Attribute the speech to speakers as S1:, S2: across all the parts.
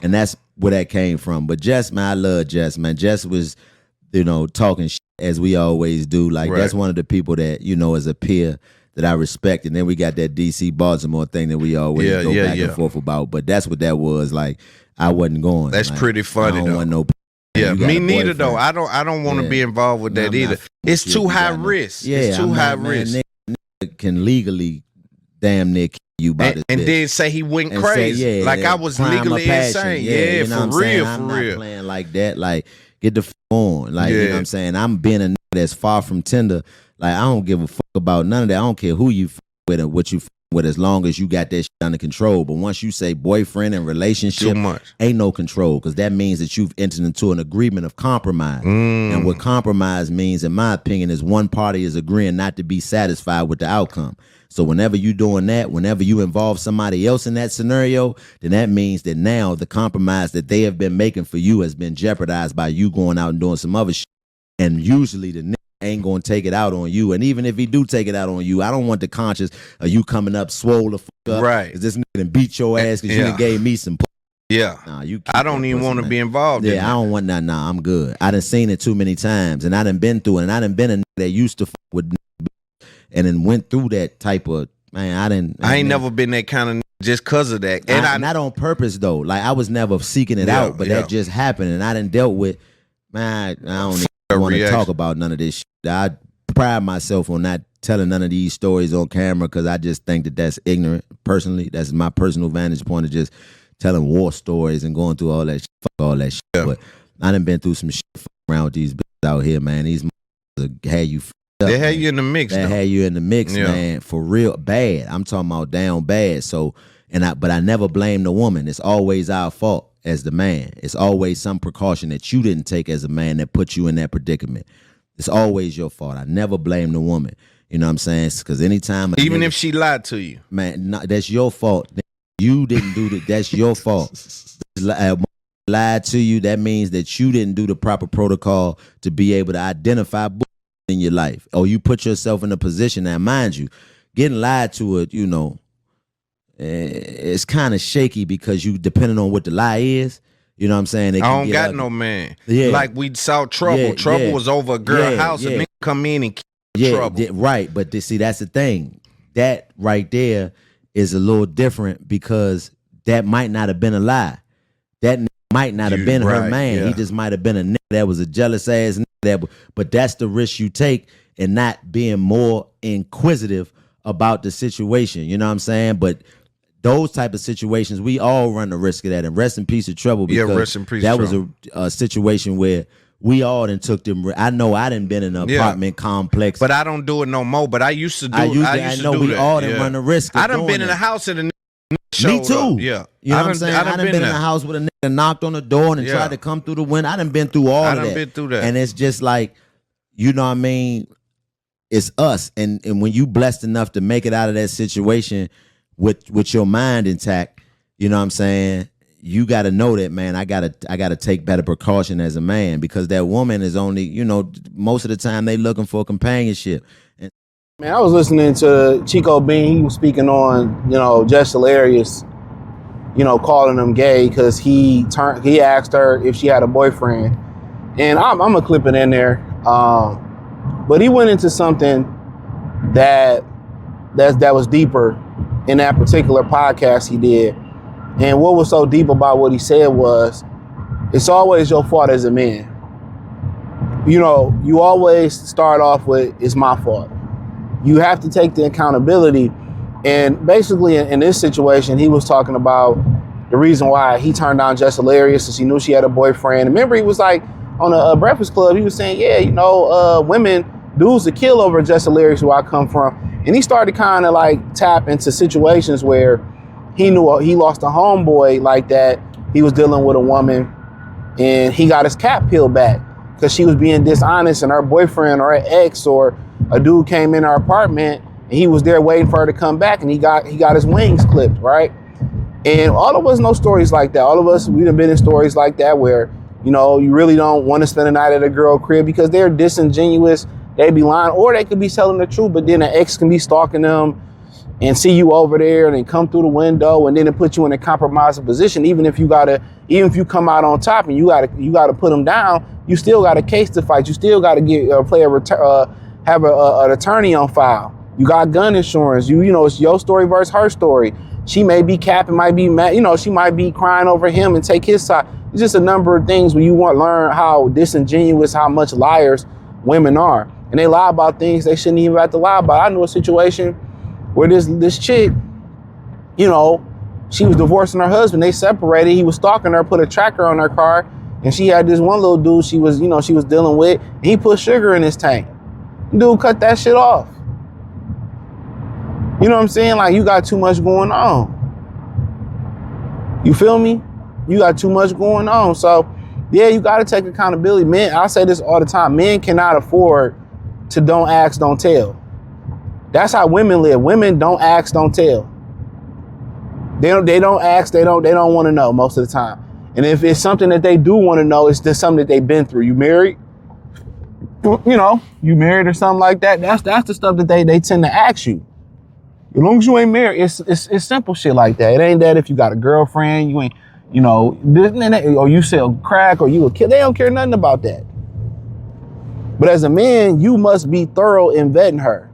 S1: And that's where that came from. But Jess, man, I love Jess, man. Jess was, talking shit as we always do. Like, that's one of the people that, as a peer that I respect. And then we got that DC Baltimore thing that we always go back and forth about. But that's what that was. Like, I wasn't going.
S2: That's
S1: like,
S2: pretty funny,
S1: I don't want no.
S2: Yeah, me neither though. I don't want to be involved with that either. It's too high risk.
S1: Yeah,
S2: it's too high risk.
S1: Nigga can legally damn near kill you about this.
S2: And then say he went crazy.
S1: Say,
S2: like I was legally insane. Yeah, for real,
S1: I'm
S2: for real.
S1: Not playing like that. Like, get the f on. Like, you know what I'm saying? I'm being a nigga that's far from tender. Like, I don't give a fuck about none of that. I don't care who you f with and what you f with, as long as you got that shit under control. But once you say boyfriend and relationship,
S2: too much.
S1: Ain't no control, because that means that you've entered into an agreement of compromise. And what compromise means, in my opinion, is one party is agreeing not to be satisfied with the outcome. So whenever you doing that, whenever you involve somebody else in that scenario, then that means that now the compromise that they have been making for you has been jeopardized by you going out and doing some other shit. And usually the nigga ain't gonna take it out on you. And even if he do take it out on you, I don't want the conscience of you coming up swole the fuck up.
S2: Right.
S1: 'Cause this nigga done beat your ass because you done gave me some
S2: Yeah.
S1: Nah,
S2: I don't even want to be involved in
S1: I don't want that. Nah, I'm good. I done seen it too many times, and I done been through it, and I done been a nigga that used to fuck with and then went through that type of, man, I ain't
S2: never been that kind of just because of that. And
S1: not on purpose though. Like, I was never seeking it out, but that just happened, and I done dealt with, man, I don't even want to talk about none of this shit. I pride myself on not telling none of these stories on camera, because I just think that that's ignorant. Personally, that's my personal vantage point, of just telling war stories and going through all that shit. Fuck all that shit. But I done been through some shit around with these bitches out here, man. These had you up,
S2: they had you in the mix.
S1: They had you in the mix, man, for real bad. I'm talking about down bad. So, but I never blame the woman. It's always our fault as the man. It's always some precaution that you didn't take as a man that put you in that predicament. It's always your fault. I never blame the woman. You know what I'm saying? Because anytime,
S2: even if she lied to you,
S1: man, that's your fault. You didn't do that. That's your fault. Lied to you. That means that you didn't do the proper protocol to be able to identify in your life, or you put yourself in a position. Now, mind you, getting lied to it, it's kind of shaky, because you, depending on what the lie is, you know what I'm saying?
S2: I don't got no man.
S1: Yeah.
S2: Like, we saw Trouble.
S1: Yeah,
S2: Trouble was over a girl's house, and nigga come in and kill Trouble.
S1: Right. But see, that's the thing. That right there is a little different, because that might not have been a lie. That might not have been her man. Yeah. He just might have been a nigga that was a jealous ass nigga. But that's the risk you take in not being more inquisitive about the situation. You know what I'm saying? But those type of situations, we all run the risk of that. And rest in peace of Trouble, because
S2: rest in peace
S1: that
S2: of
S1: was a situation where we all done took them. I know I done been in an apartment complex,
S2: but I don't do it no more. But I used to do. I know
S1: we all done run the risk.
S2: I done been in the house and
S1: me too.
S2: Up. Yeah,
S1: you know what I'm saying. I done been in the house with a nigga knocked on the door and tried to come through the window. I done been through all of that. I done
S2: been through that,
S1: and it's just like, you know what I mean. It's us, and when you blessed enough to make it out of that situation with your mind intact, you know what I'm saying, you got to know that, man, I gotta take better precaution as a man, because that woman is only, most of the time they looking for companionship.
S3: Man, I was listening to Chico Bean. He was speaking on, Jess Hilarious, calling him gay because he asked her if she had a boyfriend, and I'm gonna clip it in there. But he went into something that was deeper in that particular podcast he did. And what was so deep about what he said was, it's always your fault as a man. You always start off with, it's my fault. You have to take the accountability. And basically in this situation, he was talking about the reason why he turned down Jess Hilarious, is he knew she had a boyfriend. Remember, he was like on a Breakfast Club, he was saying, dudes to kill over Jess Hilarious, where I come from. And he started kind of like tap into situations where he knew he lost a homeboy like that. He was dealing with a woman and he got his cap peeled back because she was being dishonest, and her boyfriend or her ex or a dude came in her apartment and he was there waiting for her to come back, and he got his wings clipped, right? And all of us know stories like that. All of us, we've been in stories like that where, you really don't want to spend a night at a girl crib because they're disingenuous. They be lying, or they could be telling the truth, but then the ex can be stalking them. and see you over there and then come through the window and then it put you in a compromising position. Even if you come out on top and you gotta put them down, you still got a case to fight. You still got to have an attorney on file. You got gun insurance. It's your story versus her story. She may be capping, might be mad. She might be crying over him and take his side. It's just a number of things where you want to learn how disingenuous, how much liars women are, and they lie about things they shouldn't even have to lie about. I knew a situation where this chick, she was divorcing her husband. They separated. He was stalking her, put a tracker on her car, and she had this one little dude she was dealing with. And he put sugar in his tank. Dude cut that shit off. You know what I'm saying? Like, you got too much going on. You feel me? You got too much going on. So, yeah, you got to take accountability. Men, I say this all the time. Men cannot afford to don't ask, don't tell. That's how women live. Women don't ask, don't tell. They don't ask, they don't want to know most of the time. And if it's something that they do want to know, it's just something that they've been through. You married? You married or something like that. That's the stuff that they tend to ask you. As long as you ain't married, it's simple shit like that. It ain't that if you got a girlfriend, you ain't, or you sell crack or you a kid. They don't care nothing about that. But as a man, you must be thorough in vetting her.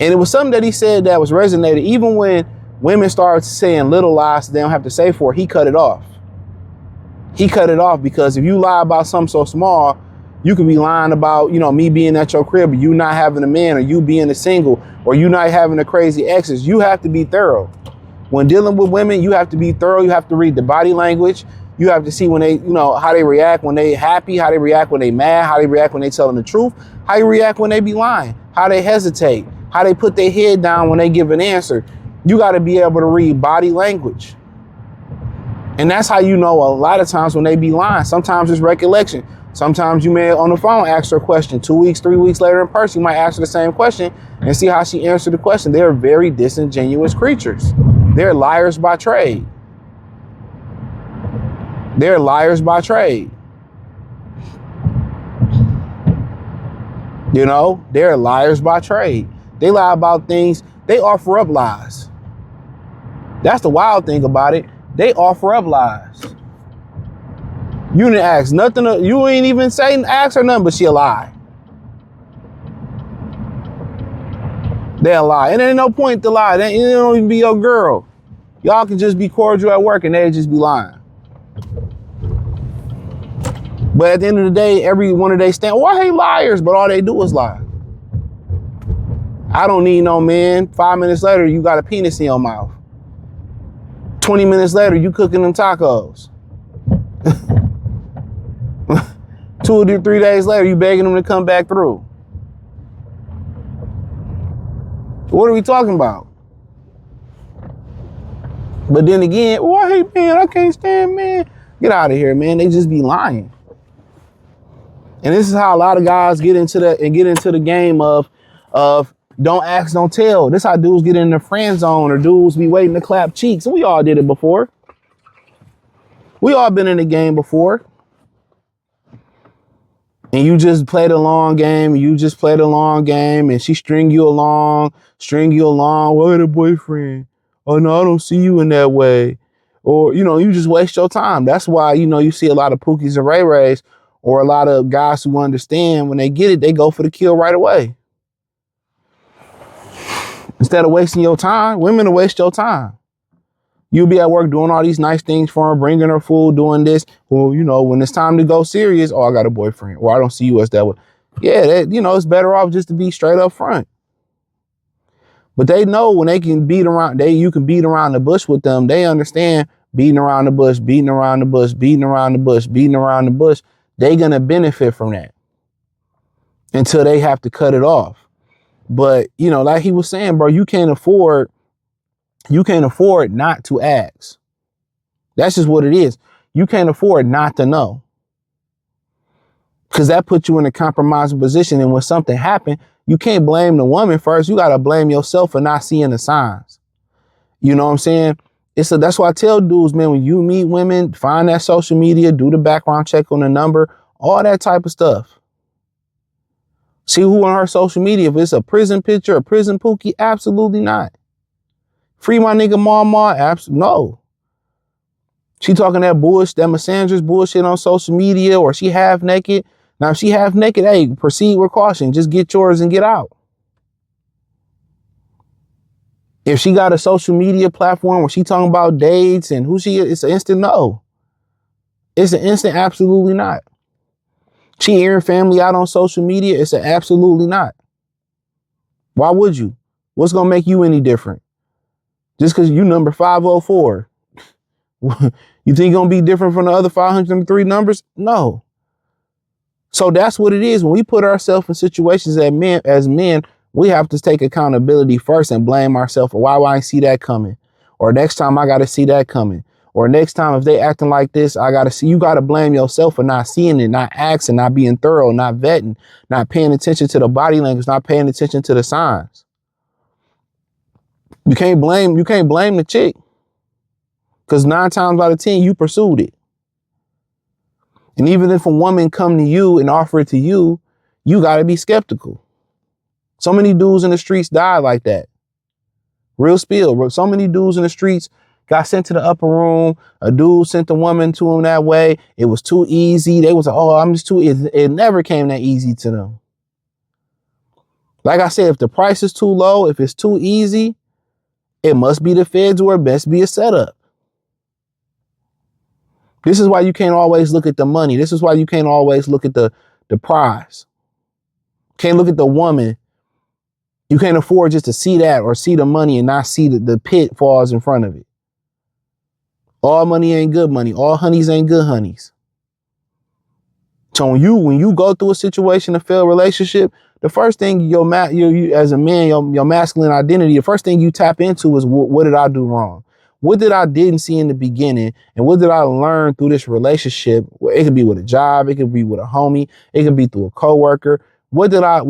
S3: And it was something that he said that was resonated. Even when women start saying little lies they don't have to say for, he cut it off. He cut it off because if you lie about something so small, you could be lying about, me being at your crib, or you not having a man, or you being a single, or you not having a crazy exes. You have to be thorough. When dealing with women, you have to be thorough. You have to read the body language. You have to see when they, how they react when they happy, how they react when they mad, how they react when they telling the truth, how they react when they be lying, how they hesitate, how they put their head down when they give an answer. You got to be able to read body language. And that's how you know a lot of times when they be lying. Sometimes it's recollection. Sometimes you may on the phone ask her a question. 2 weeks, 3 weeks later in person, you might ask her the same question and see how she answered the question. They're very disingenuous creatures. They're liars by trade. They're liars by trade. They're liars by trade. They lie about things. They offer up lies. That's the wild thing about it. They offer up lies. You didn't ask nothing. You ain't even say ask her nothing, but she'll lie. They'll lie. And there ain't no point to lie. They don't even be your girl. Y'all can just be cordial at work and they'll just be lying. But at the end of the day, every one of they stand, I hate liars, but all they do is lie. I don't need no man. 5 minutes later, you got a penis in your mouth. 20 minutes later, you cooking them tacos. 2 or 3 days later, you begging them to come back through. What are we talking about? But then again, I hate men. I can't stand men. Get out of here, man. They just be lying. And this is how a lot of guys get into the game of don't ask, don't tell. This is how dudes get in the friend zone, or dudes be waiting to clap cheeks. And we all did it before. We all been in the game before. And you just play the long game, and she string you along. Well, I had a boyfriend. Oh no, I don't see you in that way. Or, you just waste your time. That's why, you see a lot of Pookies and Ray Rays, or a lot of guys who understand when they get it, they go for the kill right away. Instead of wasting your time, women will waste your time. You'll be at work doing all these nice things for her, bringing her food, doing this. Well, when it's time to go serious, I got a boyfriend, or I don't see you as that way. Yeah, it's better off just to be straight up front. But they know when they can you can beat around the bush with them. They understand beating around the bush. They're going to benefit from that until they have to cut it off. But, like he was saying, bro, you can't afford not to ask. That's just what it is. You can't afford not to know. Because that puts you in a compromising position. And when something happened, you can't blame the woman first. You got to blame yourself for not seeing the signs. You know what I'm saying? That's why I tell dudes, man, when you meet women, find that social media, do the background check on the number, all that type of stuff. See who on her social media, if it's a prison picture, a prison pookie, absolutely not. Free my nigga Mama, no. She talking that bullshit, that misandrous bullshit on social media, or she half naked. Now, if she half naked, hey, proceed with caution. Just get yours and get out. If she got a social media platform where she talking about dates and who she is, it's an instant no. It's an instant absolutely not. She airing family out on social media, it's an absolutely not. Why would you? What's gonna make you any different? Just because you number 504. You think you're gonna be different from the other 503 numbers? No. So that's what it is. When we put ourselves in situations as men, we have to take accountability first and blame ourselves for why I ain't see that coming. Or next time I gotta see that coming. Or next time if they acting like this, you gotta blame yourself for not seeing it, not asking, not being thorough, not vetting, not paying attention to the body language, not paying attention to the signs. You can't blame the chick. Because 9 times out of 10, you pursued it. And even if a woman come to you and offer it to you, you got to be skeptical. So many dudes in the streets died like that. Real spill. So many dudes in the streets got sent to the upper room. A dude sent a woman to him that way. It was too easy. They was like, oh, I'm just too easy. It never came that easy to them. Like I said, if the price is too low, if it's too easy, it must be the feds or it must be a setup. This is why you can't always look at the money. This is why you can't always look at the prize. Can't look at the woman. You can't afford just to see that or see the money and not see the pitfalls in front of it. All money ain't good money. All honeys ain't good honeys. So when you go through a situation, a failed relationship, the first thing you as a man, your masculine identity, the first thing you tap into is what did I do wrong? What did I didn't see in the beginning? And what did I learn through this relationship? It could be with a job. It could be with a homie. It could be through a coworker. What did I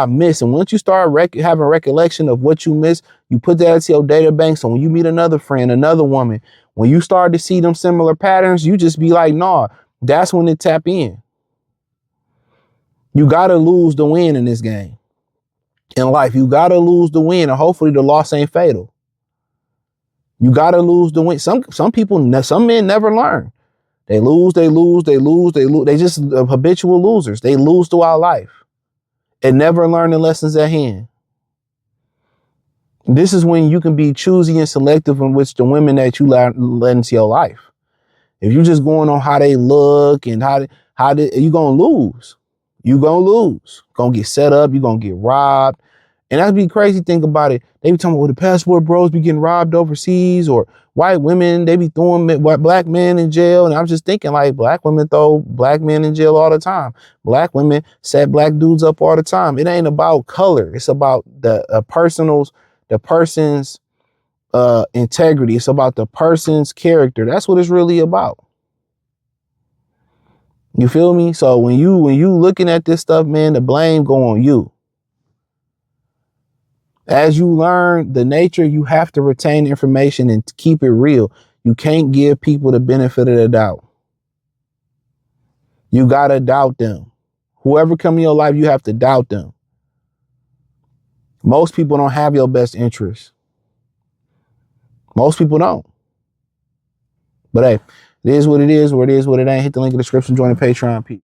S3: miss? And once you start having recollection of what you missed, you put that into your data bank. So when you meet another friend, another woman, when you start to see them similar patterns, you just be like, nah, that's when it tap in. You got to lose the win in this game. In life, you got to lose the win, and hopefully the loss ain't fatal. You got to lose the win. Some men never learn. They lose. They just habitual losers. They lose throughout life and never learn the lessons at hand. This is when you can be choosy and selective in which the women that you let into your life. If you just going on how they look and how you gonna lose. You gonna lose. Gonna get set up. You gonna get robbed. And that'd be crazy. Think about it. They be talking about the passport bros be getting robbed overseas, or white women, they be throwing black men in jail. And I'm just thinking, like, black women throw black men in jail all the time. Black women set black dudes up all the time. It ain't about color. It's about the person's integrity. It's about the person's character. That's what it's really about. You feel me? So when you looking at this stuff, man, the blame go on you. As you learn the nature, you have to retain information and keep it real. You can't give people the benefit of the doubt. You got to doubt them. Whoever come in your life, you have to doubt them. Most people don't have your best interest. Most people don't. But hey, it is what it is, or it is what it ain't. Hit the link in the description, join the Patreon. Peace.